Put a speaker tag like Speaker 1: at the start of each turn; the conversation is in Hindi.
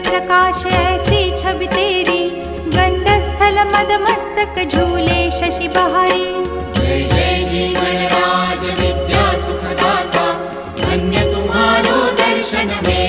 Speaker 1: प्रकाश ऐसी छवि तेरी, गंडस्थल मद मस्तक झूले शशि बहारी।
Speaker 2: जय जय जीवन राज विद्या सुखदाता, धन्य तुम्हारो दर्शन में